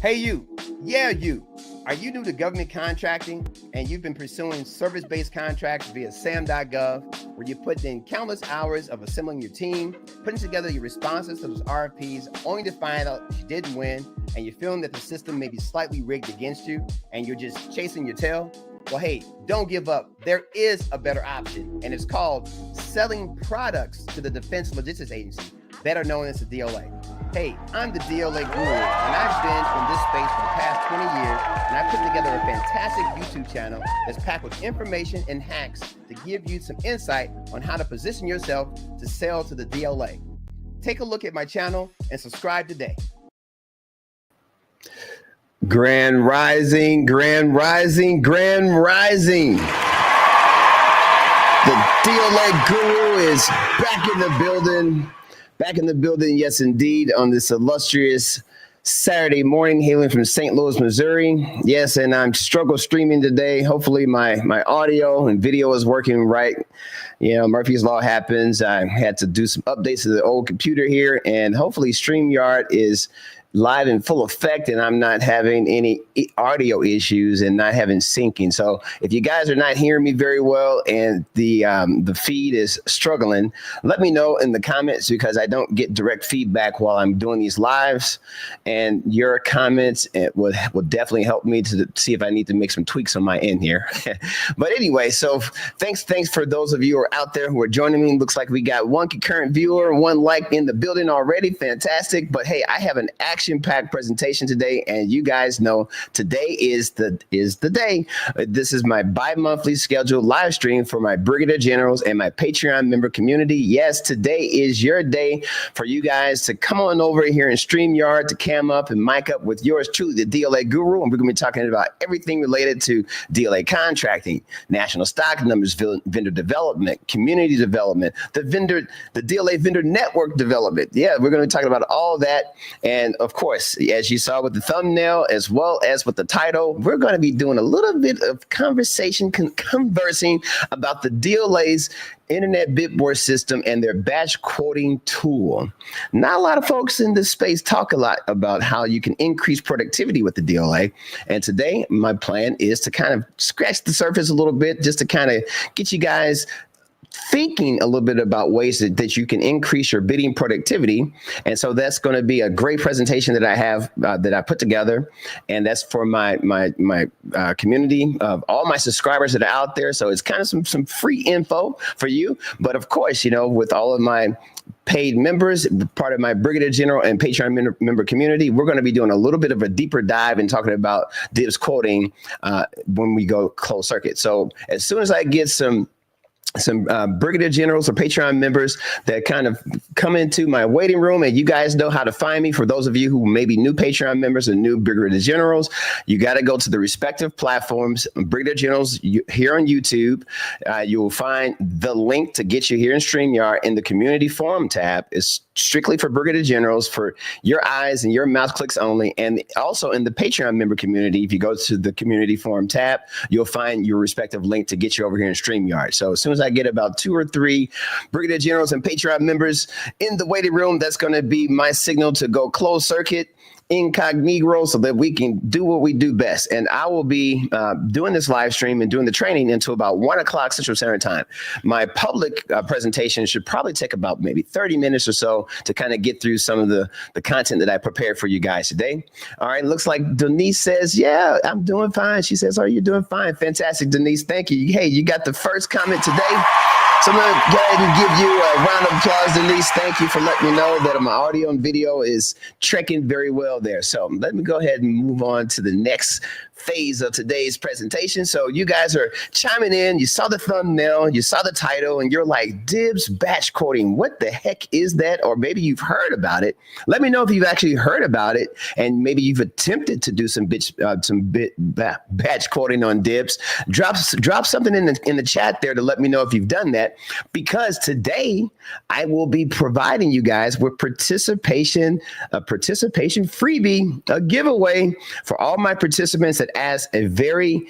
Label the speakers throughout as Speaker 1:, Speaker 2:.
Speaker 1: Hey you, yeah you. Are you new to government contracting and you've been pursuing service-based contracts via sam.gov, where you put in countless hours of assembling your team, putting together your responses to those RFPs, only to find out you didn't win, and you're feeling that the system may be slightly rigged against you, and you're just chasing your tail? Well, hey, don't give up. There is a better option, and it's called selling products to the Defense Logistics Agency, better known as the DLA. Hey, I'm the DLA Guru, and I've been in this space for the past 20 years, and I put together a fantastic YouTube channel that's packed with information and hacks to give you some insight on how to position yourself to sell to the DLA. Take a look at my channel and subscribe today. Grand rising, grand rising, grand rising. The DLA Guru is back in the building. Back in the building, yes, indeed, on this illustrious Saturday morning, hailing from St. Louis, Missouri. Yes, and I'm struggle streaming today. Hopefully my audio and video is working right. You know, Murphy's Law happens. I had to do some updates to the old computer here, and hopefully StreamYard is live in full effect and I'm not having any audio issues and not having syncing. So if you guys are not hearing me very well and the feed is struggling, let me know in the comments, because I don't get direct feedback while I'm doing these lives, and your comments will definitely help me to see if I need to make some tweaks on my end here. But anyway, so thanks for those of you who are out there who are joining me. Looks like we got one concurrent viewer, one like in the building already. Fantastic. But hey, I have an action-packed presentation today, and you guys know today is the day. This is my bi-monthly scheduled live stream for my Brigadier Generals and my Patreon member community. Yes, today is your day for you guys to come on over here in StreamYard to cam up and mic up with yours truly, the DLA Guru, and we're going to be talking about everything related to DLA contracting, national stock numbers, vendor development, community development, the DLA vendor network development. Yeah, we're going to be talking about all that, and of course, as you saw with the thumbnail, as well as with the title, we're going to be doing a little bit of conversing about the DLA's Internet Bid Board system and their batch quoting tool. Not a lot of folks in this space talk a lot about how you can increase productivity with the DLA. And today, my plan is to kind of scratch the surface a little bit, just to kind of get you guys thinking a little bit about ways that you can increase your bidding productivity. And so that's going to be a great presentation that I have that I put together. And that's for my community of all my subscribers that are out there. So it's kind of some free info for you. But of course, you know, with all of my paid members, part of my Brigadier General and Patreon member community, we're going to be doing a little bit of a deeper dive and talking about DIBBS quoting when we go closed circuit. So as soon as I get some Brigadier Generals or Patreon members that kind of come into my waiting room, and you guys know how to find me. For those of you who may be new Patreon members and new Brigadier Generals, you got to go to the respective platforms. Brigadier Generals here on YouTube, you will find the link to get you here in StreamYard in the Community Forum tab. It's strictly for Brigadier Generals, for your eyes and your mouse clicks only. And also in the Patreon member community, if you go to the Community Forum tab, you'll find your respective link to get you over here in StreamYard. So as soon as I get about 2 or 3 Brigadier Generals and Patreon members in the waiting room, that's going to be my signal to go closed circuit, incognito, so that we can do what we do best. And I will be doing this live stream and doing the training until about 1 o'clock Central Standard Time. My public presentation should probably take about maybe 30 minutes or so to kind of get through some of the content that I prepared for you guys today. All right, looks like Denise says, yeah, I'm doing fine. She says, oh, you're doing fine. Fantastic, Denise. Thank you. Hey, you got the first comment today. So I'm going to go ahead and give you a round of applause, Denise. Thank you for letting me know that my audio and video is trekking very well there. So let me go ahead and move on to the next phase of today's presentation. So you guys are chiming in. You saw the thumbnail, you saw the title, and you're like, DIBBS batch quoting, what the heck is that? Or maybe you've heard about it. Let me know if you've actually heard about it, and maybe you've attempted to do some batch quoting on DIBBS. Drop something in the chat there to let me know if you've done that, because today I will be providing you guys with a participation freebie, a giveaway for all my participants that ask a very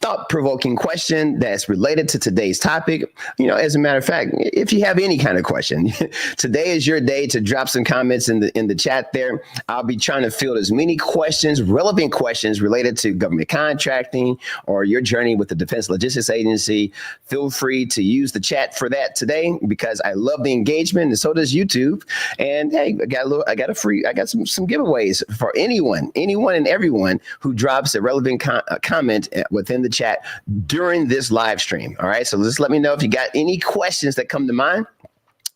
Speaker 1: thought-provoking question that's related to today's topic. As a matter of fact, if you have any kind of question, today is your day to drop some comments in the chat there. I'll be trying to field as many questions, relevant questions related to government contracting or your journey with the Defense Logistics Agency. Feel free to use the chat for that today because I love the engagement, and so does YouTube. And hey, I got some giveaways for anyone and everyone who drops a relevant comment within the chat during this live stream. All right, so just let me know if you got any questions that come to mind.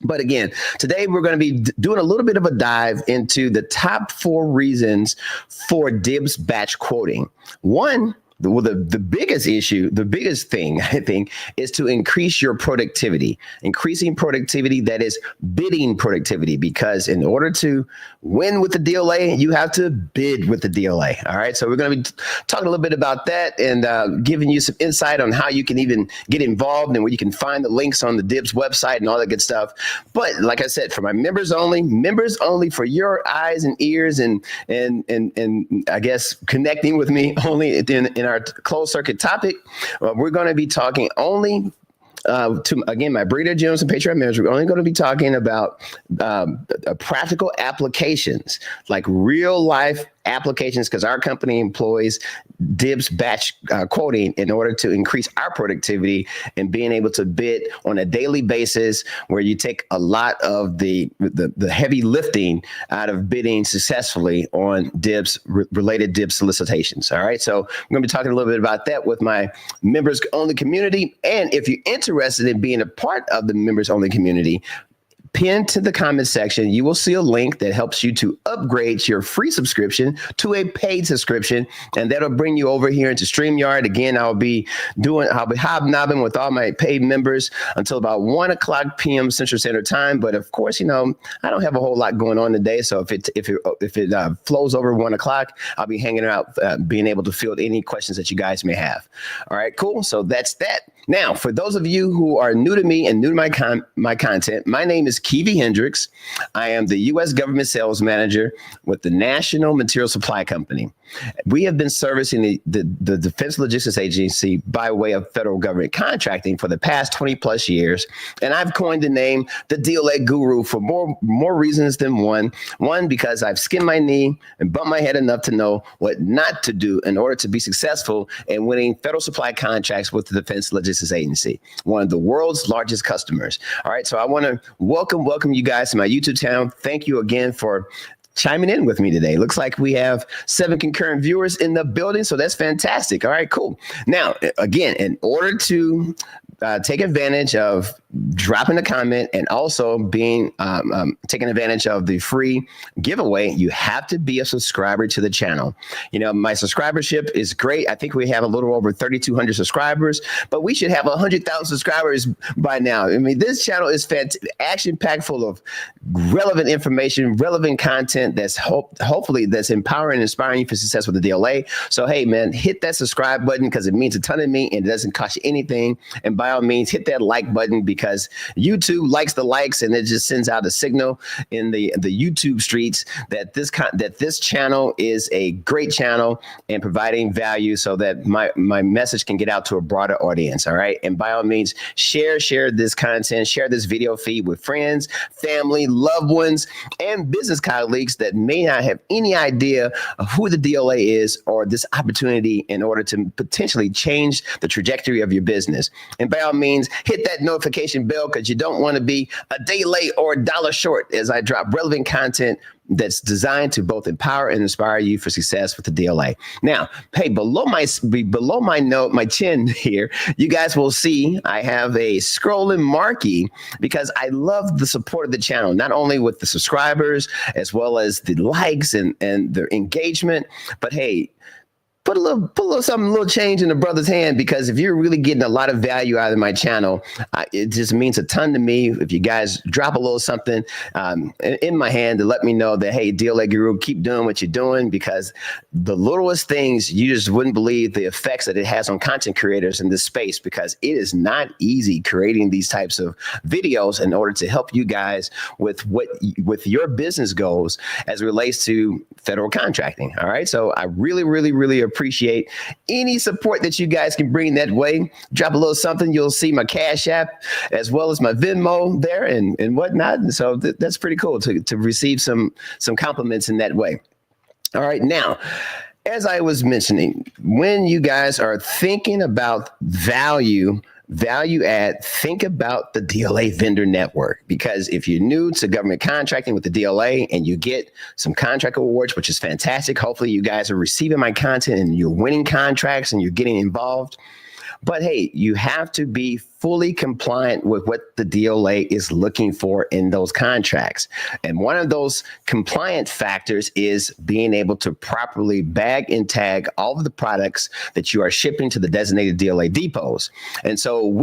Speaker 1: But again, today we're going to be doing a little bit of a dive into the top 4 reasons for DIBBS batch quoting. One, the biggest issue, the biggest thing, I think, is to increase your productivity. Increasing productivity, that is bidding productivity, because in order to win with the DLA, you have to bid with the DLA. All right, so we're going to be talking a little bit about that and giving you some insight on how you can even get involved and where you can find the links on the DIBBS website and all that good stuff. But like I said, for my members only for your eyes and ears and I guess connecting with me only in our closed circuit topic, we're going to be talking only to, my Breeder Gems and Patreon members, we're only going to be talking about practical applications, like real life applications, because our company employs DIBBS batch quoting in order to increase our productivity and being able to bid on a daily basis, where you take a lot of the heavy lifting out of bidding successfully on related DIBBS solicitations. All right, so we're going to be talking a little bit about that with my members only community. And if you're interested in being a part of the members only community, pinned to the comment section, you will see a link that helps you to upgrade your free subscription to a paid subscription, and that'll bring you over here into StreamYard. Again, I'll be hobnobbing with all my paid members until about 1:00 p.m. Central Standard Time. But of course, I don't have a whole lot going on today, so if it flows over 1:00, I'll be hanging out, being able to field any questions that you guys may have. All right, cool. So that's that. Now, for those of you who are new to me and new to my content, my name is Keevy Hendricks. I am the U.S. Government Sales Manager with the National Material Supply Company. We have been servicing the Defense Logistics Agency by way of federal government contracting for the past 20 plus years. And I've coined the name the DLA Guru for more reasons than one. One, because I've skinned my knee and bumped my head enough to know what not to do in order to be successful in winning federal supply contracts with the Defense Logistics Agency, one of the world's largest customers. All right, so I want to welcome you guys to my YouTube channel. Thank you again for chiming in with me today. Looks like we have 7 concurrent viewers in the building, so that's fantastic. All right, cool. Now, again, in order to take advantage of dropping a comment and also being taking advantage of the free giveaway, you have to be a subscriber to the channel. My subscribership is great. I think we have a little over 3,200 subscribers, but we should have 100,000 subscribers by now. I mean, this channel is action-packed, full of relevant information, relevant content that's hopefully that's empowering and inspiring you for success with the DLA. So, hey, man, hit that subscribe button because it means a ton to me and it doesn't cost you anything. And by all means, hit that like button because YouTube likes the likes, and it just sends out a signal in the YouTube streets that this channel is a great channel and providing value so that my message can get out to a broader audience. All right, and by all means, share this content, share this video feed with friends, family, loved ones, and business colleagues that may not have any idea of who the DLA is or this opportunity in order to potentially change the trajectory of your business. And by all means, hit that notification bell because you don't want to be a day late or a dollar short as I drop relevant content that's designed to both empower and inspire you for success with the DLA. Now, hey, below my note, my chin here, you guys will see I have a scrolling marquee because I love the support of the channel, not only with the subscribers as well as the likes and the engagement, but hey, put a little change in the brother's hand, because if you're really getting a lot of value out of my channel, it just means a ton to me. If you guys drop a little something in my hand to let me know that, hey, DLA Guru, keep doing what you're doing, because the littlest things, you just wouldn't believe the effects that it has on content creators in this space, because it is not easy creating these types of videos in order to help you guys with your business goals as it relates to federal contracting. All right, so I really, really, really appreciate appreciate any support that you guys can bring that way. Drop a little something. You'll see my Cash App as well as my Venmo there and whatnot. And so that's pretty cool to receive some compliments in that way. All right. Now, as I was mentioning, when you guys are thinking about value add, think about the DLA vendor network, because if you're new to government contracting with the DLA and you get some contract awards, which is fantastic, hopefully you guys are receiving my content and you're winning contracts and you're getting involved. But hey, you have to be fully compliant with what the DLA is looking for in those contracts. And one of those compliant factors is being able to properly bag and tag all of the products that you are shipping to the designated DLA depots. And so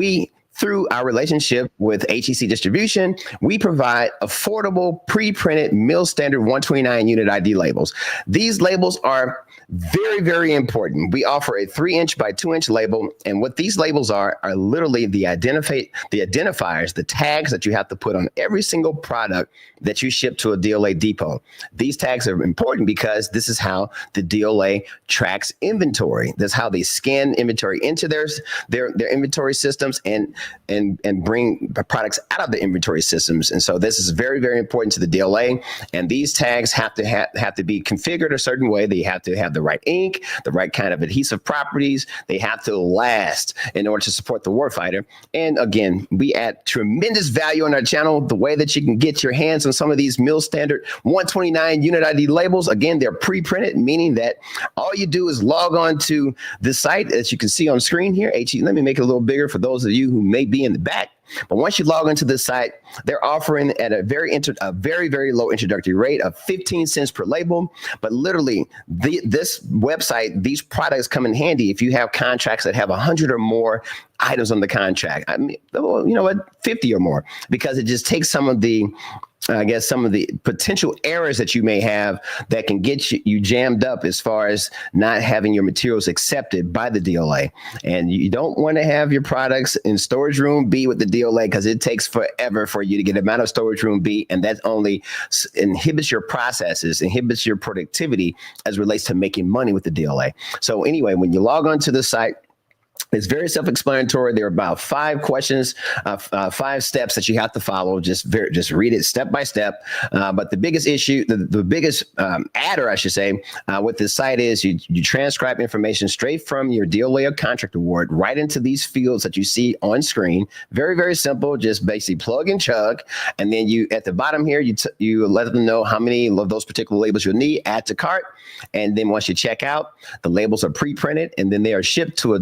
Speaker 1: through our relationship with HEC Distribution, we provide affordable pre-printed mill standard 129 unit ID labels. These labels are very, very important. We offer a 3-inch by 2-inch label. And what these labels are literally the identifiers, the tags that you have to put on every single product that you ship to a DLA depot. These tags are important because this is how the DLA tracks inventory. That's how they scan inventory into their inventory systems and bring products out of the inventory systems. And so this is very, very important to the DLA. And these tags have to be configured a certain way. They have to have the right ink, the right kind of adhesive properties. They have to last in order to support the warfighter. And again, we add tremendous value on our channel. The way that you can get your hands on some of these mill standard 129 unit ID labels, again, they're pre-printed, meaning that all you do is log on to the site, as you can see on screen here. Let me make it a little bigger for those of you who may be in the back. But once you log into this site, they're offering at a very, very low introductory rate of 15 cents per label. But literally, this website, these products come in handy if you have contracts that have 100 or more items on the contract. I mean, you know what, 50 or more, because it just takes some of the potential errors that you may have that can get you jammed up as far as not having your materials accepted by the DLA. And you don't want to have your products in storage room B with the DLA, because it takes forever for you to get them out of storage room B. And that only inhibits your processes, inhibits your productivity as it relates to making money with the DLA. So anyway, when you log on to the site, it's very self-explanatory. There are about 5 questions, 5 steps that you have to follow. Just read it step by step. But the biggest issue, the biggest adder, I should say, with this site is you transcribe information straight from your DLA contract award right into these fields that you see on screen. Very, very simple. Just basically plug and chug. And then you, at the bottom here, you let them know how many of those particular labels you'll need, add to cart. And then once you check out, the labels are pre-printed and then they are shipped to a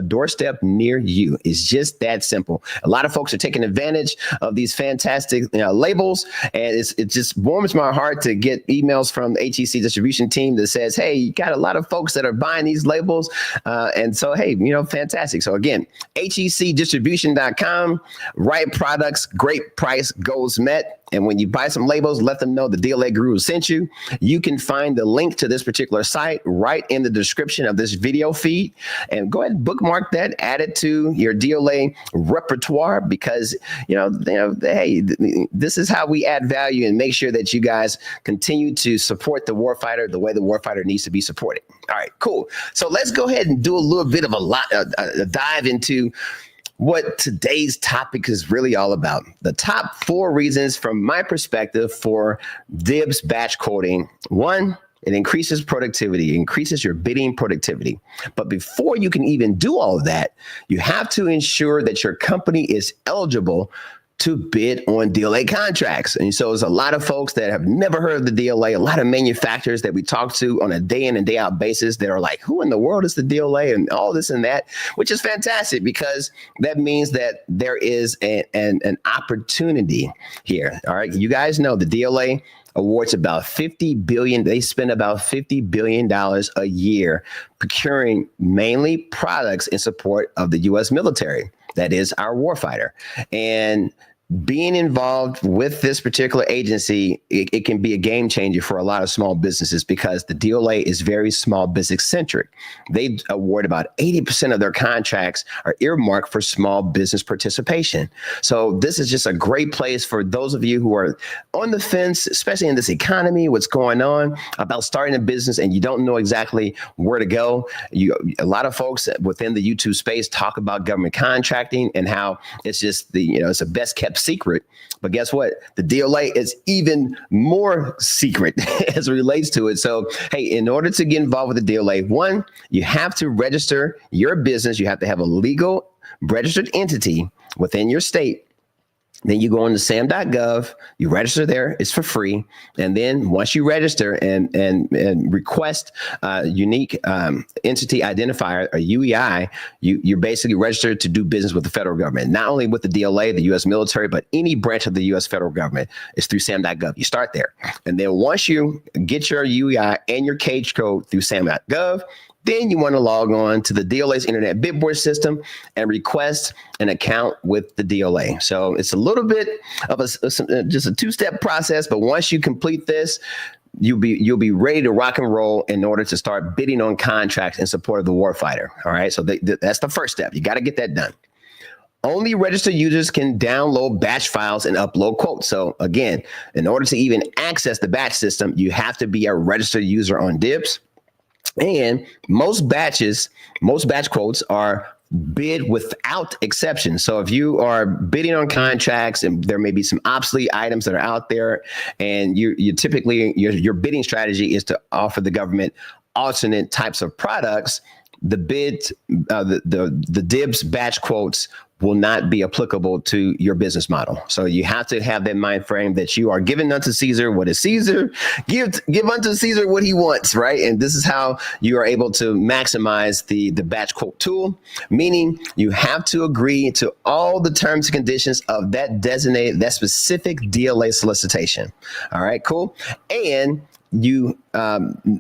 Speaker 1: doorstep near you. It's just that simple. A lot of folks are taking advantage of these fantastic labels, and it just warms my heart to get emails from the HEC distribution team that says, hey, you got a lot of folks that are buying these labels. And so, hey, fantastic. So again, hecdistribution.com, right products, great price, goals met. And when you buy some labels, let them know the DLA Guru sent you. You can find the link to this particular site right in the description of this video feed. And go ahead and bookmark that, add it to your DLA repertoire, because, hey, this is how we add value and make sure that you guys continue to support the warfighter the way the warfighter needs to be supported. All right, cool. So let's go ahead and do a little bit of a dive into what today's topic is really all about. The top 4 reasons from my perspective for DIBBS batch quoting. 1, it increases productivity, increases your bidding productivity. But before you can even do all of that, you have to ensure that your company is eligible to bid on DLA contracts. And so there's a lot of folks that have never heard of the DLA, a lot of manufacturers that we talk to on a day in and day out basis that are like, who in the world is the DLA and all this and that, which is fantastic, because that means that there is an opportunity here. All right. You guys know the DLA awards about $50 billion. They spend about $50 billion a year procuring mainly products in support of the U.S. military. That is our warfighter. And being involved with this particular agency, it can be a game changer for a lot of small businesses because the DLA is very small business centric. They award about 80% of their contracts are earmarked for small business participation. So this is just a great place for those of you who are on the fence, especially in this economy, what's going on about starting a business and you don't know exactly where to go. A lot of folks within the YouTube space talk about government contracting and how it's just it's the best kept secret. But guess what? The DLA is even more secret as it relates to it. So, hey, in order to get involved with the DLA, one, you have to register your business. You have to have a legal registered entity within your state. Then you go on to sam.gov, you register there, it's for free. And then once you register and request a unique entity identifier, a UEI, you're basically registered to do business with the federal government, not only with the DLA, the U.S. military, but any branch of the U.S. federal government is through sam.gov. You start there. And then once you get your UEI and your cage code through sam.gov, then you want to log on to the DLA's internet bid board system and request an account with the DLA. So it's a little bit of just a two-step process, but once you complete this, you'll be ready to rock and roll in order to start bidding on contracts in support of the warfighter. All right, so that's the first step. You got to get that done. Only registered users can download batch files and upload quotes. So again, in order to even access the batch system, you have to be a registered user on DIBBS. And most batch quotes are bid without exception. So if you are bidding on contracts and there may be some obsolete items that are out there, and you typically your bidding strategy is to offer the government alternate types of products, the DIBBS batch quotes will not be applicable to your business model. So you have to have that mind frame that you are giving unto Caesar what is Caesar, give unto Caesar what he wants, right? And this is how you are able to maximize the batch quote tool, meaning you have to agree to all the terms and conditions of that specific DLA solicitation. All right, cool. And the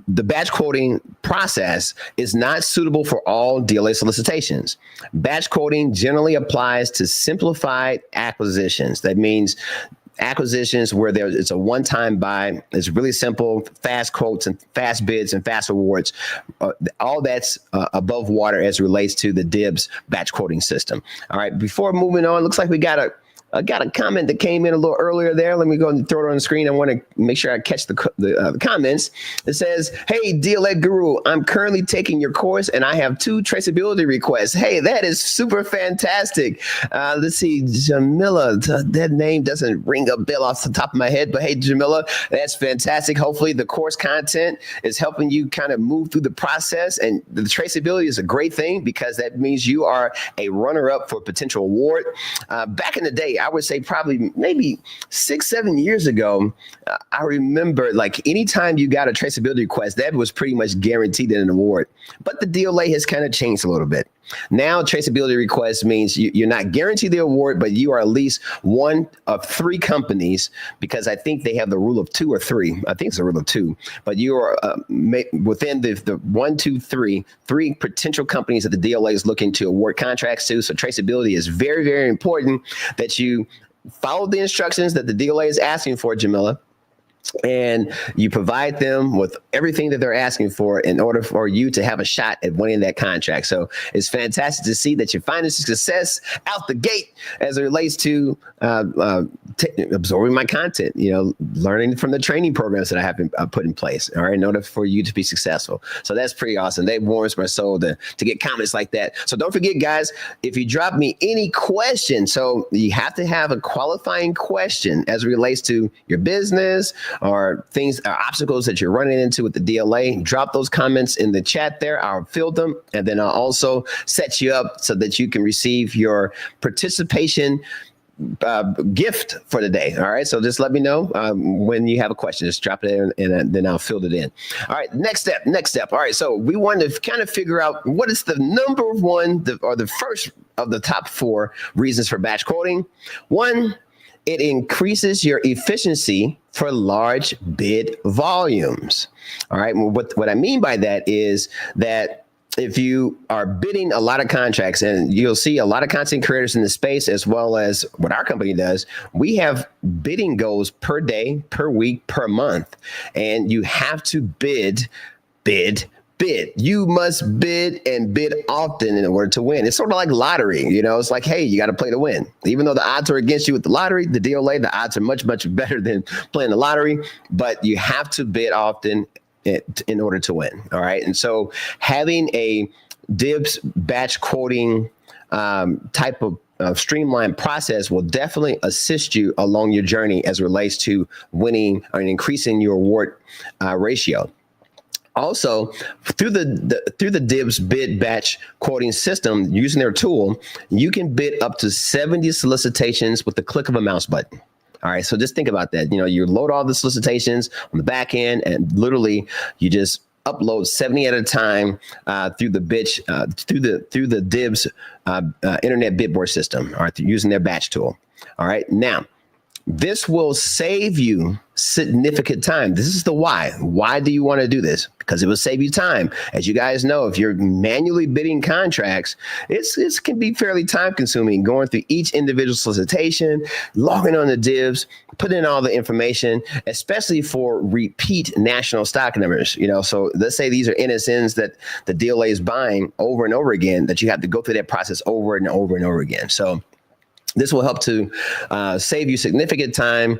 Speaker 1: batch quoting process is not suitable for all DLA solicitations. Batch quoting generally applies to simplified acquisitions. That means acquisitions where it's a one-time buy. It's really simple, fast quotes and fast bids and fast awards. All that's above water as it relates to the DIBBS batch quoting system. All right, before moving on, looks like we got a comment that came in a little earlier there. Let me go and throw it on the screen. I want to make sure I catch the comments. It says, hey, DLA Guru, I'm currently taking your course and I have 2 traceability requests. Hey, that is super fantastic. Let's see, Jamila, that name doesn't ring a bell off the top of my head, but hey, Jamila, that's fantastic. Hopefully the course content is helping you kind of move through the process, and the traceability is a great thing because that means you are a runner-up for potential award. Back in the day, I would say probably maybe 6-7 years ago, I remember like anytime you got a traceability request, that was pretty much guaranteed an award. But the DLA has kind of changed a little bit. Now, traceability request means you're not guaranteed the award, but you are at least one of 3 companies, because I think they have the rule of 2 or 3. I think it's a rule of 2, but you are within the 1, 2, 3 potential companies that the DLA is looking to award contracts to. So traceability is very, very important that you follow the instructions that the DLA is asking for, Jamila, and you provide them with everything that they're asking for in order for you to have a shot at winning that contract. So it's fantastic to see that you're finding success out the gate as it relates to absorbing my content, learning from the training programs that I have been put in place, all right, in order for you to be successful. So that's pretty awesome. That warms my soul to get comments like that. So don't forget, guys, if you drop me any questions, so you have to have a qualifying question as it relates to your business or things or obstacles that you're running into with the DLA, drop those comments in the chat there. I'll field them, and then I'll also set you up so that you can receive your participation gift for the day. All right. So just let me know when you have a question, just drop it in and then I'll fill it in. All right. Next step. All right. So we want to kind of figure out what is the number one or the first of the top 4 reasons for batch quoting. 1, it increases your efficiency for large bid volumes. All right. What I mean by that is that if you are bidding a lot of contracts, and you'll see a lot of content creators in the space, as well as what our company does, we have bidding goals per day, per week, per month, and you have to bid. You must bid and bid often in order to win. It's sort of like lottery, it's like, hey, you got to play to win. Even though the odds are against you with the lottery, the DLA, the odds are much, much better than playing the lottery, but you have to bid often in order to win. All right. And so having a DIBBS batch quoting type of streamlined process will definitely assist you along your journey as it relates to winning and increasing your award ratio. Also, through the DIBBS bid batch quoting system, using their tool, you can bid up to 70 solicitations with the click of a mouse button. All right, so just think about that. You load all the solicitations on the back end, and literally you just upload 70 at a time through the DIBBS internet bid board system, all right, using their batch tool. All right, now this will save you significant time. This is the why. Why do you want to do this? Because it will save you time. As you guys know, if you're manually bidding contracts, it can be fairly time consuming, going through each individual solicitation, logging on the DIBBS, putting in all the information, especially for repeat national stock numbers. So let's say these are NSNs that the DLA is buying over and over again, that you have to go through that process over and over and over again. So this will help to save you significant time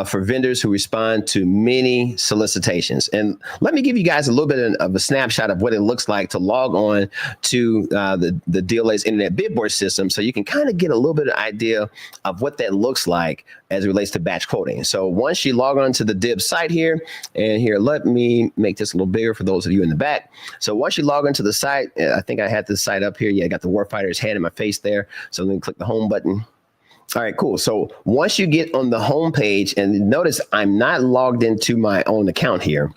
Speaker 1: for vendors who respond to many solicitations. And let me give you guys a little bit of a snapshot of what it looks like to log on to the DLA's internet bid board system, so you can kind of get a little bit of idea of what that looks like as it relates to batch quoting. So once you log on to the DIBBS site here, and here, let me make this a little bigger for those of you in the back. So once you log into the site, I think I had this site up here. Yeah, I got the warfighter's hand in my face there. So let me click the home button. All right, cool. So once you get on the home page, and notice I'm not logged into my own account here,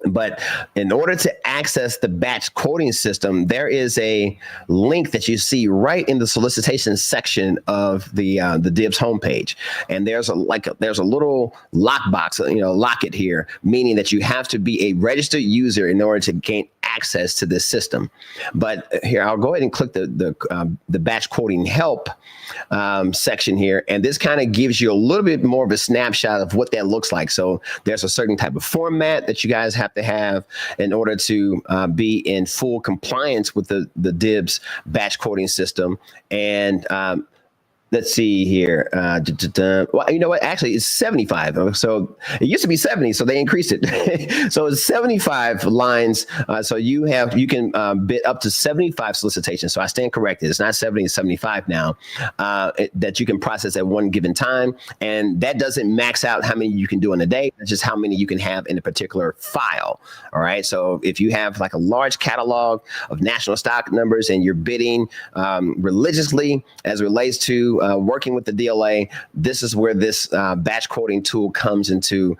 Speaker 1: but in order to access the batch quoting system, there is a link that you see right in the solicitation section of the DIBBS homepage, and there's a little lockbox, lock it here, meaning that you have to be a registered user in order to gain access to this system. But here, I'll go ahead and click the batch quoting help section here, and this kind of gives you a little bit more of a snapshot of what that looks like. So there's a certain type of format that you guys have to have in order to be in full compliance with the DIBBS batch quoting system. And let's see here. Well, you know what? Actually, it's 75. So it used to be 70, so they increased it. So it's 75 lines. So you can bid up to 75 solicitations. So I stand corrected. It's not 70, it's 75 now that you can process at one given time. And that doesn't max out how many you can do in a day. That's just how many you can have in a particular file. All right. So if you have like a large catalog of national stock numbers and you're bidding religiously as it relates to working with the DLA, this is where this batch quoting tool comes into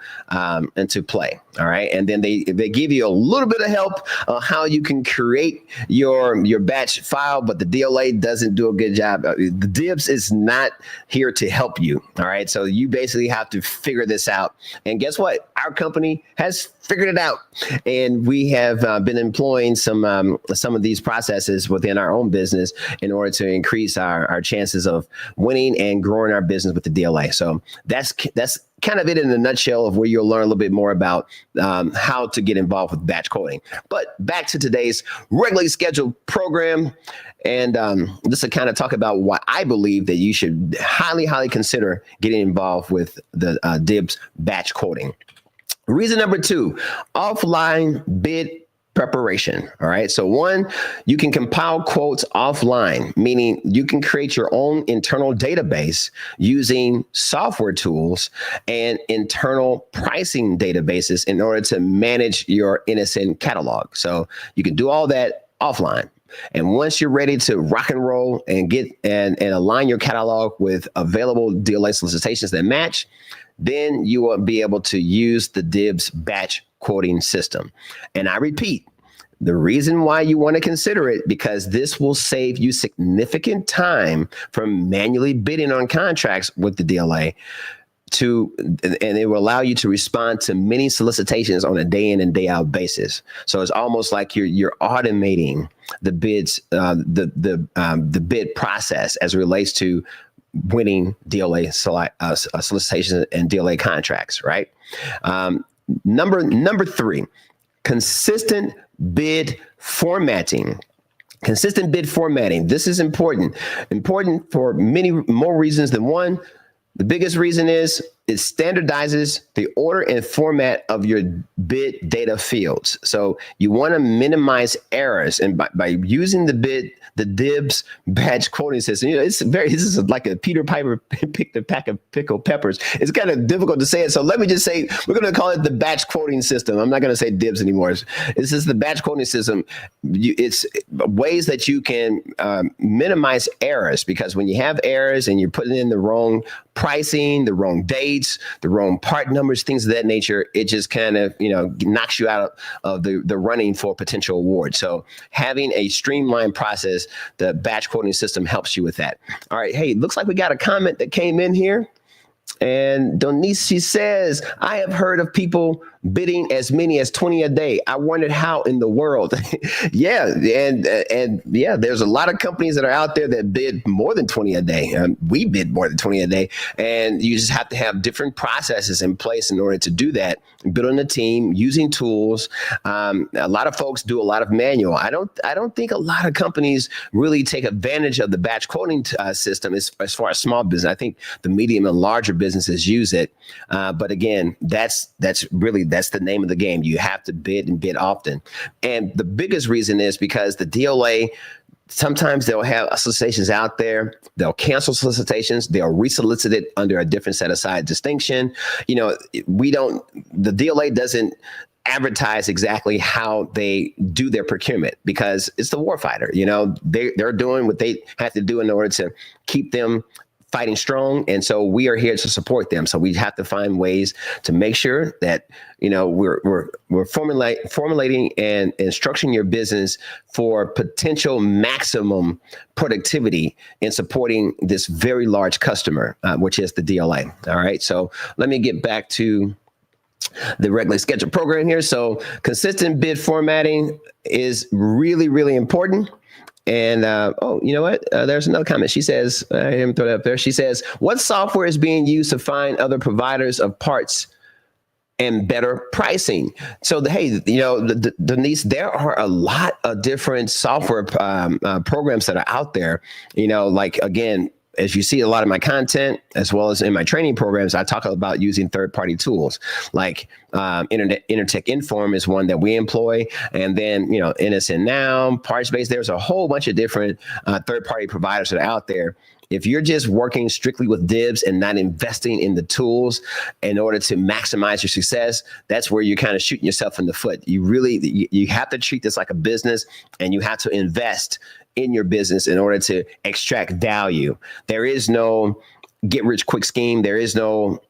Speaker 1: play. All right, and then they give you a little bit of help on how you can create your batch file, but the DLA doesn't do a good job. The DIBBS is not here to help you. All right, so you basically have to figure this out. And guess what? Our company has figured it out, and we have been employing some of these processes within our own business in order to increase our chances of winning and growing our business with the DLA. So that's kind of it in a nutshell of where you'll learn a little bit more about how to get involved with batch quoting. But back to today's regularly scheduled program, and just to kind of talk about why I believe that you should highly consider getting involved with the DIBBS batch quoting. Reason number 2, offline bid preparation. All right. So 1, you can compile quotes offline, meaning you can create your own internal database using software tools and internal pricing databases in order to manage your NSN catalog. So you can do all that offline. And once you're ready to rock and roll and get and align your catalog with available DLA solicitations that match, then you will be able to use the DIBBS batch quoting system. And I repeat, the reason why you want to consider it, because this will save you significant time from manually bidding on contracts with the DLA and it will allow you to respond to many solicitations on a day in and day out basis. So it's almost like you're automating the bids, the bid process as it relates to winning DLA solicitations and DLA contracts, right? Number 3, consistent bid formatting. Consistent bid formatting. This is important for many more reasons than one. The biggest reason is it standardizes the order and format of your bid data fields. So you want to minimize errors, and by using the DIBBS batch quoting system, this is like a Peter Piper picked a pack of pickled peppers. It's kind of difficult to say it. So let me just say, we're going to call it the batch quoting system. I'm not going to say DIBBS anymore. This is the batch quoting system. It's ways that you can minimize errors, because when you have errors and you're putting in the wrong pricing, the wrong dates, the wrong part numbers, things of that nature, it just kind of, knocks you out of the running for a potential award. So having a streamlined process, the batch quoting system helps you with that. All right. Hey, looks like we got a comment that came in here. And Denise, she says, I have heard of people bidding as many as 20 a day. I wondered how in the world. Yeah. And yeah, there's a lot of companies that are out there that bid more than 20 a day. We bid more than 20 a day. And you just have to have different processes in place in order to do that. Building a team, using tools. A lot of folks do a lot of manual. I don't think a lot of companies really take advantage of the batch quoting system as far as small business. I think the medium and larger businesses use it. But again, that's the name of the game. You have to bid and bid often. And the biggest reason is because the DLA, sometimes they'll have solicitations out there. They'll cancel solicitations. They'll resolicit it under a different set aside distinction. The DLA doesn't advertise exactly how they do their procurement, because it's the warfighter. They're doing what they have to do in order to keep them fighting strong. And so we are here to support them. So we have to find ways to make sure that, we're formulating and structuring your business for potential maximum productivity in supporting this very large customer, which is the DLA. All right. So let me get back to the regularly scheduled program here. So consistent bid formatting is really, really important. And, you know what? There's another comment. She says, I didn't throw that up there. She says, what software is being used to find other providers of parts and better pricing? So, Denise, there are a lot of different software programs that are out there, again, as you see a lot of my content, as well as in my training programs, I talk about using third-party tools like Intertech Inform is one that we employ. And then, NSN Now, PartsBase, there's a whole bunch of different third-party providers that are out there. If you're just working strictly with DIBBS and not investing in the tools in order to maximize your success, that's where you're kind of shooting yourself in the foot. You have to treat this like a business, and you have to invest in your business in order to extract value. There is no get rich quick scheme. There is no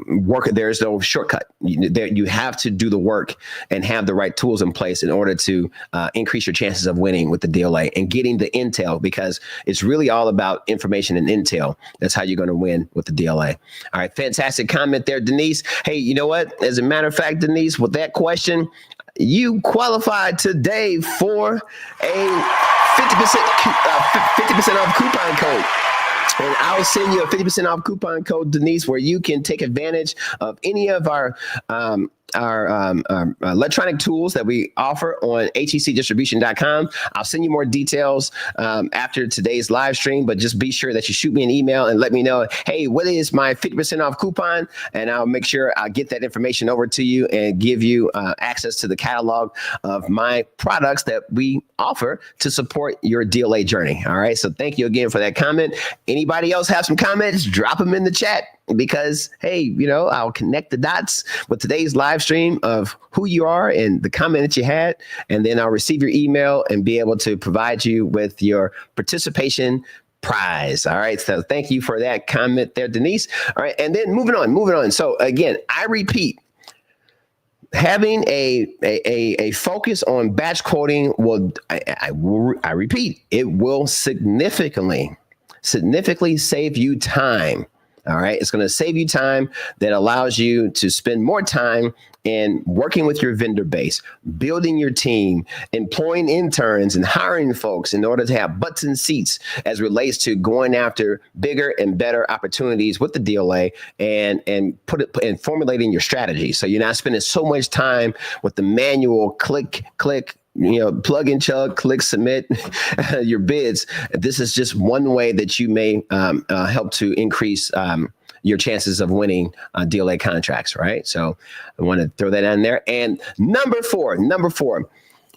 Speaker 1: work. There is no shortcut. You have to do the work and have the right tools in place in order to increase your chances of winning with the DLA and getting the intel, because it's really all about information and intel. That's how you're going to win with the DLA. All right. Fantastic comment there, Denise. Hey, you know what? As a matter of fact, Denise, with that question, you qualified today for a 50% off coupon code. And I'll send you a 50% off coupon code, Denise, where you can take advantage of any of our electronic tools that we offer on hecdistribution.com. I'll send you more details after today's live stream, but just be sure that you shoot me an email and let me know, hey, what is my 50% off coupon? And I'll make sure I'll get that information over to you and give you access to the catalog of my products that we offer to support your DLA journey. All right. So thank you again for that comment. Anybody else have some comments? Drop them in the chat, because, hey, I'll connect the dots with today's live stream of who you are and the comment that you had, and then I'll receive your email and be able to provide you with your participation prize. All right. So thank you for that comment there, Denise. All right. And then moving on. So again, I repeat, having a focus on batch quoting will, I repeat, it will significantly save you time. All right. It's going to save you time that allows you to spend more time in working with your vendor base, building your team, employing interns and hiring folks in order to have butts in seats as relates to going after bigger and better opportunities with the DLA and formulating your strategy. So you're not spending so much time with the manual click, plug and chug, click, submit your bids. This is just one way that you may help to increase your chances of winning DLA contracts, right? So I want to throw that in there. And number four,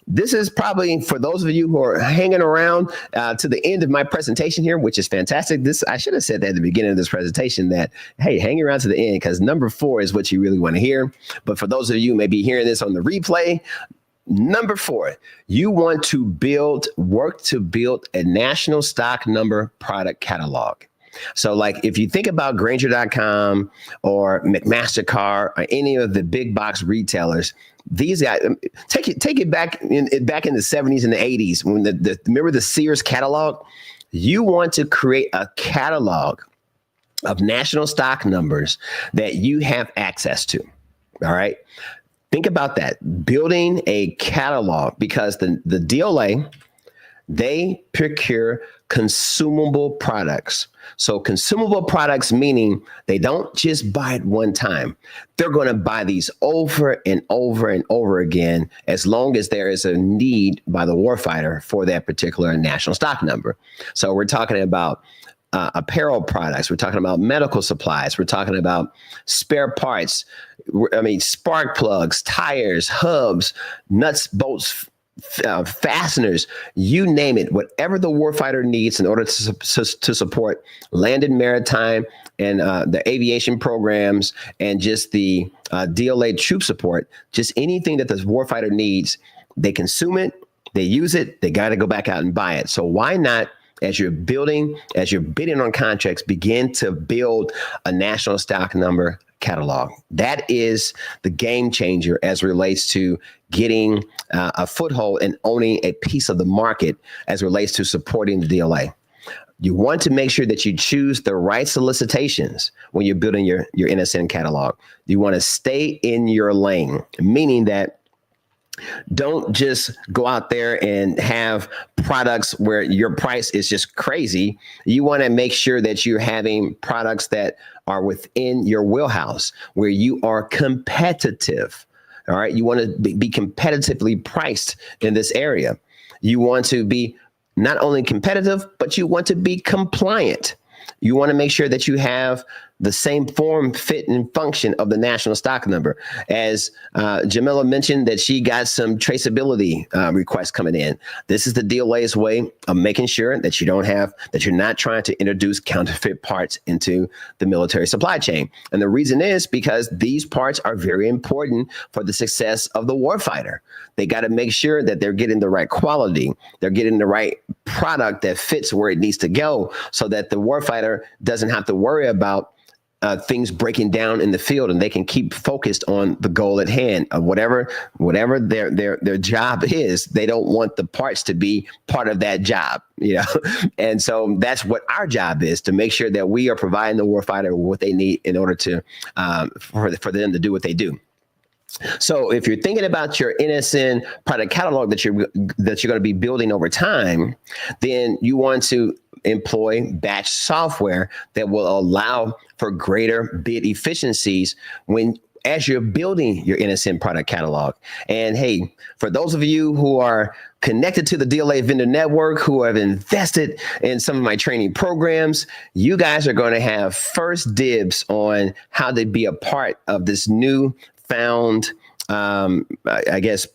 Speaker 1: this is probably for those of you who are hanging around to the end of my presentation here, which is fantastic. I should have said that at the beginning of this presentation that, hey, hang around to the end because number 4 is what you really want to hear. But for those of you who may be hearing this on the replay, number 4, you want to work to build a national stock number product catalog. So like if you think about Grainger.com or McMasterCard or any of the big box retailers, these guys take it back in the 70s and the 80s when remember the Sears catalog? You want to create a catalog of national stock numbers that you have access to. All right. Think about that. Building a catalog, because the DLA, they procure consumable products. So consumable products meaning they don't just buy it one time. They're going to buy these over and over and over again as long as there is a need by the warfighter for that particular national stock number. So we're talking about apparel products. We're talking about medical supplies. We're talking about spare parts. Spark plugs, tires, hubs, nuts, bolts, fasteners, you name it, whatever the warfighter needs in order to support land and maritime and the aviation programs and just the DLA troop support, just anything that the warfighter needs, they consume it, they use it, they got to go back out and buy it. So why not, as you're bidding on contracts, begin to build a national stock number catalog? That is the game changer as it relates to getting a foothold and owning a piece of the market as it relates to supporting the DLA. You want to make sure that you choose the right solicitations when you're building your NSN catalog. You want to stay in your lane, meaning that don't just go out there and have products where your price is just crazy. You want to make sure that you're having products that are within your wheelhouse, where you are competitive. All right. You want to be competitively priced in this area. You want to be not only competitive, but you want to be compliant. You want to make sure that you have the same form, fit, and function of the national stock number. As Jamila mentioned that she got some traceability requests coming in. This is the DLA's way of making sure that you're not trying to introduce counterfeit parts into the military supply chain. And the reason is because these parts are very important for the success of the warfighter. They got to make sure that they're getting the right quality. They're getting the right product that fits where it needs to go so that the warfighter doesn't have to worry about things breaking down in the field, and they can keep focused on the goal at hand of whatever their job is. They don't want the parts to be part of that job, And so that's what our job is, to make sure that we are providing the warfighter what they need in order to for them to do what they do. So if you're thinking about your NSN product catalog that you're going to be building over time, then you want to employ batch software that will allow for greater bid efficiencies as you're building your NSN product catalog. And hey, for those of you who are connected to the DLA vendor network, who have invested in some of my training programs, you guys are going to have first dibs on how to be a part of this new found,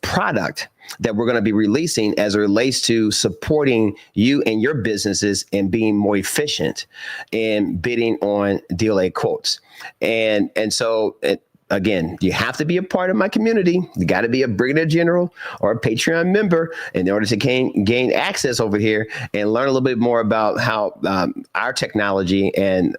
Speaker 1: product that we're going to be releasing as it relates to supporting you and your businesses and being more efficient in bidding on DLA quotes. And so again, you have to be a part of my community. You got to be a Brigadier General or a Patreon member in order to gain access over here and learn a little bit more about how our technology and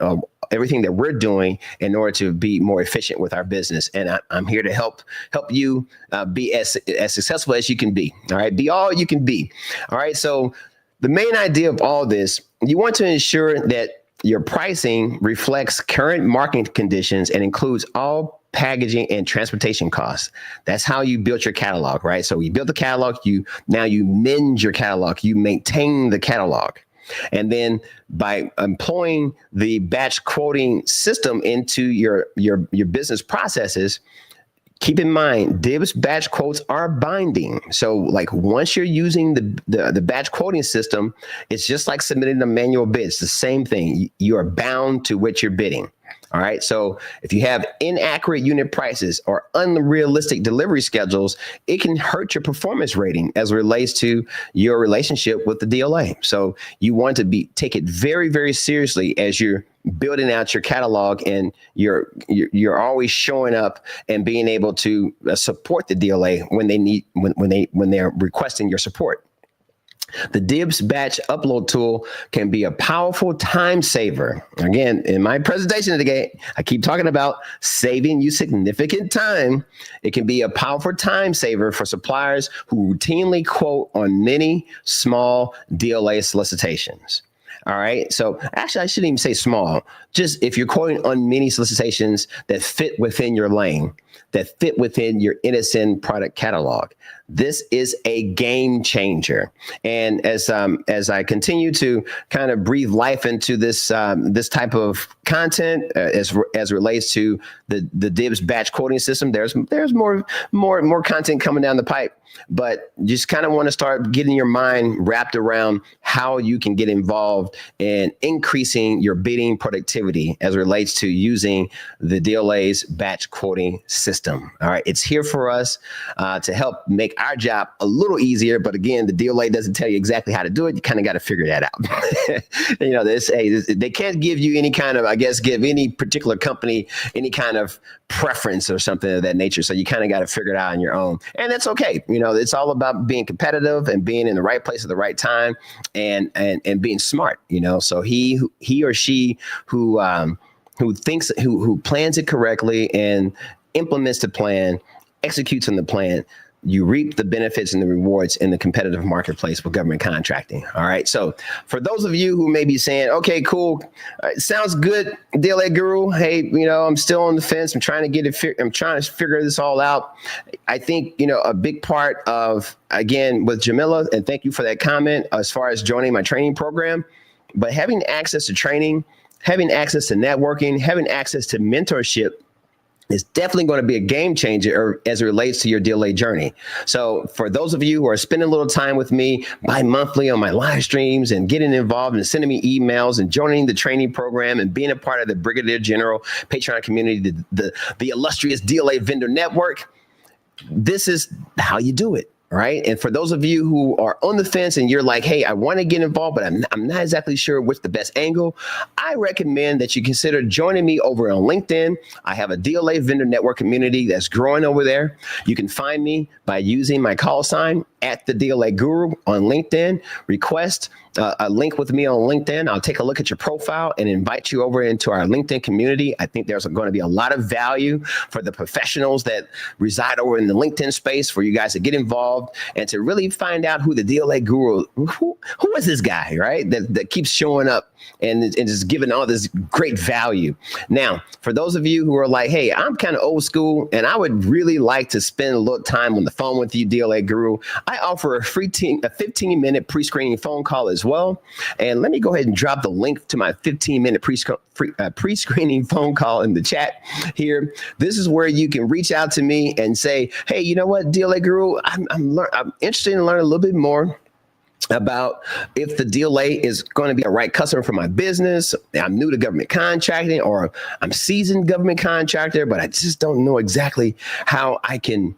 Speaker 1: everything that we're doing in order to be more efficient with our business. And I'm here to help you be as successful as you can be. All right. Be all you can be. All right. So the main idea of all this, you want to ensure that your pricing reflects current market conditions and includes all packaging and transportation costs. That's how you built your catalog, right? So you built the catalog, now you mend your catalog, you maintain the catalog. And then by employing the batch quoting system into your business processes, keep in mind, DIBBS batch quotes are binding. So like once you're using the batch quoting system, it's just like submitting a manual bid. It's the same thing. You are bound to what you're bidding. All right. So if you have inaccurate unit prices or unrealistic delivery schedules, it can hurt your performance rating as it relates to your relationship with the DLA. So you want to take it very, very seriously as you're building out your catalog, and you're always showing up and being able to support the DLA when they need when they're requesting your support. The DIBBS batch upload tool can be a powerful time saver. Again, in my presentation today, I keep talking about saving you significant time. It can be a powerful time saver for suppliers who routinely quote on many small DLA solicitations. All right. So actually, I shouldn't even say small. Just if you're quoting on many solicitations that fit within your lane, that fit within your NSN product catalog, this is a game changer. And as I continue to kind of breathe life into this this type of content as relates to the DIBBS batch quoting system, there's more content coming down the pipe. But just kind of want to start getting your mind wrapped around how you can get involved in increasing your bidding productivity as it relates to using the DLA's batch quoting system. All right, it's here for us to help make our job a little easier. But again, the DLA doesn't tell you exactly how to do it. You kind of got to figure that out. You know, they can't give you any kind of, give any particular company any kind of preference or something of that nature. So you kind of got to figure it out on your own. And that's okay. You know, it's all about being competitive and being in the right place at the right time and being smart, you know. So he or she who plans it correctly and implements the plan, executes on the plan, you reap the benefits and the rewards in the competitive marketplace with government contracting. All right. So for those of you who may be saying, okay, cool, sounds good, DLA Guru. Hey, you know, I'm still on the fence. I'm trying to figure this all out. I think, you know, a big part of, again, with Jamila, and thank you for that comment as far as joining my training program, but having access to training, having access to networking, having access to mentorship is definitely going to be a game changer as it relates to your DLA journey. So for those of you who are spending a little time with me bi-monthly on my live streams and getting involved and sending me emails and joining the training program and being a part of the Brigadier General Patreon community, the illustrious DLA vendor network, this is how you do it. Right. And for those of you who are on the fence and you're like, hey, I want to get involved, but I'm not exactly sure what's the best angle, I recommend that you consider joining me over on LinkedIn. I have a DLA vendor network community that's growing over there. You can find me by using my call sign at the DLA Guru on LinkedIn. Request a link with me on LinkedIn. I'll take a look at your profile and invite you over into our LinkedIn community. I think there's going to be a lot of value for the professionals that reside over in the LinkedIn space for you guys to get involved and to really find out who the DLA Guru, who is this guy, right? That keeps showing up and is giving all this great value. Now, for those of you who are like, hey, I'm kind of old school and I would really like to spend a little time on the phone with you, DLA Guru, I offer a 15-minute pre-screening phone call as well. And let me go ahead and drop the link to my 15-minute pre-screening phone call in the chat here. This is where you can reach out to me and say, hey, you know what, DLA Guru, I'm interested in learning a little bit more about if the DLA is going to be a right customer for my business. I'm new to government contracting, or I'm seasoned government contractor, but I just don't know exactly how I can,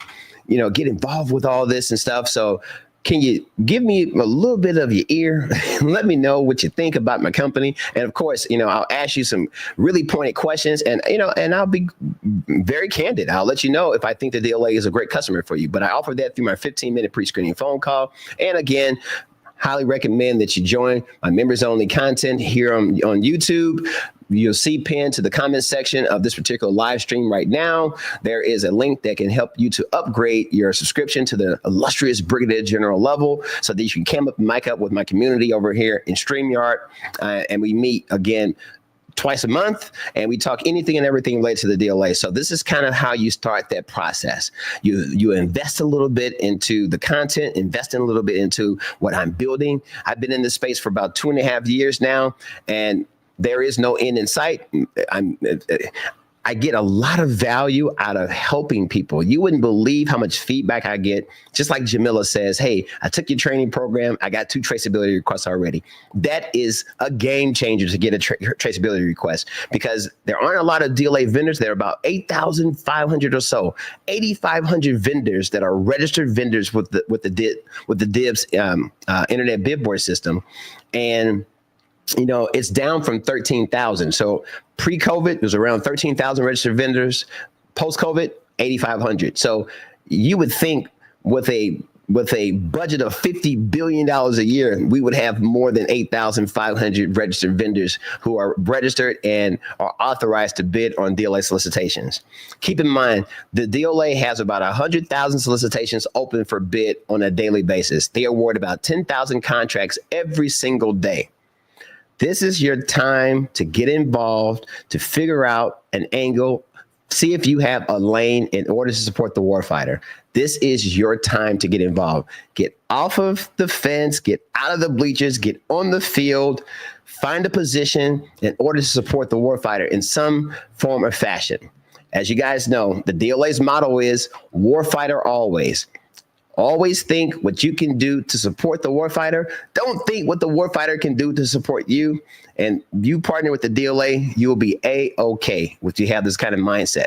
Speaker 1: you know, get involved with all this and stuff. So can you give me a little bit of your ear? Let me know what you think about my company. And of course, you know, I'll ask you some really pointed questions and, you know, and I'll be very candid. I'll let you know if I think the DLA is a great customer for you, but I offer that through my 15-minute pre-screening phone call. And again, highly recommend that you join my members only content here on YouTube. you'll see pinned to the comment section of this particular live stream right now, there is a link that can help you to upgrade your subscription to the illustrious Brigadier General level so that you can come up and mic up with my community over here in StreamYard. And we meet again twice a month, and we talk anything and everything related to the DLA. So this is kind of how you start that process. You invest a little bit into the content, invest in a little bit into what I'm building. I've been in this space for about 2.5 years now, and there is no end in sight. I get a lot of value out of helping people. You wouldn't believe how much feedback I get. Just like Jamila says, hey, I took your training program. I got 2 traceability requests already. That is a game changer to get a traceability request, because there aren't a lot of DLA vendors. There are about 8,500 or so, 8,500 vendors that are registered vendors with the DIBBS Internet Bid Board system. And it's down from 13,000. So pre-COVID, it was around 13,000 registered vendors. Post-COVID, 8,500. So you would think with a budget of $50 billion a year, we would have more than 8,500 registered vendors who are registered and are authorized to bid on DLA solicitations. Keep in mind, the DLA has about 100,000 solicitations open for bid on a daily basis. They award about 10,000 contracts every single day. This is your time to get involved, to figure out an angle, see if you have a lane in order to support the warfighter. This is your time to get involved. Get off of the fence, get out of the bleachers, get on the field, find a position in order to support the warfighter in some form or fashion. As you guys know, the DLA's motto is warfighter always. Always think what you can do to support the warfighter. Don't think what the warfighter can do to support you. And you partner with the DLA, you will be A-OK if you have this kind of mindset.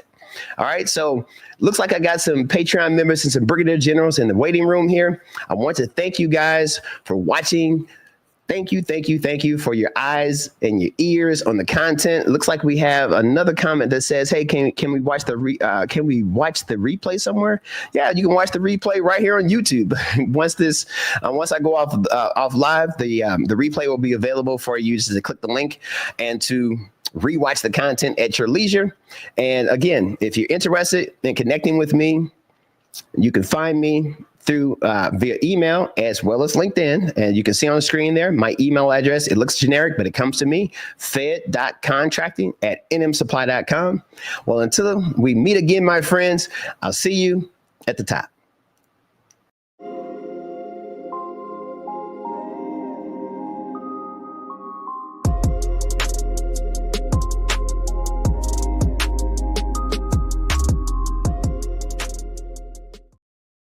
Speaker 1: All right, so looks like I got some Patreon members and some Brigadier Generals in the waiting room here. I want to thank you guys for watching. Thank you for your eyes and your ears on the content. It looks like we have another comment that says, "Hey, can we watch the replay somewhere?" Yeah, you can watch the replay right here on YouTube. Once I go off live, the replay will be available for you just to click the link and to rewatch the content at your leisure. And again, if you're interested in connecting with me, you can find me through via email as well as LinkedIn. And you can see on the screen there, my email address. It looks generic, but it comes to me, fed.contracting@nmsupply.com. Well, until we meet again, my friends, I'll see you at the top.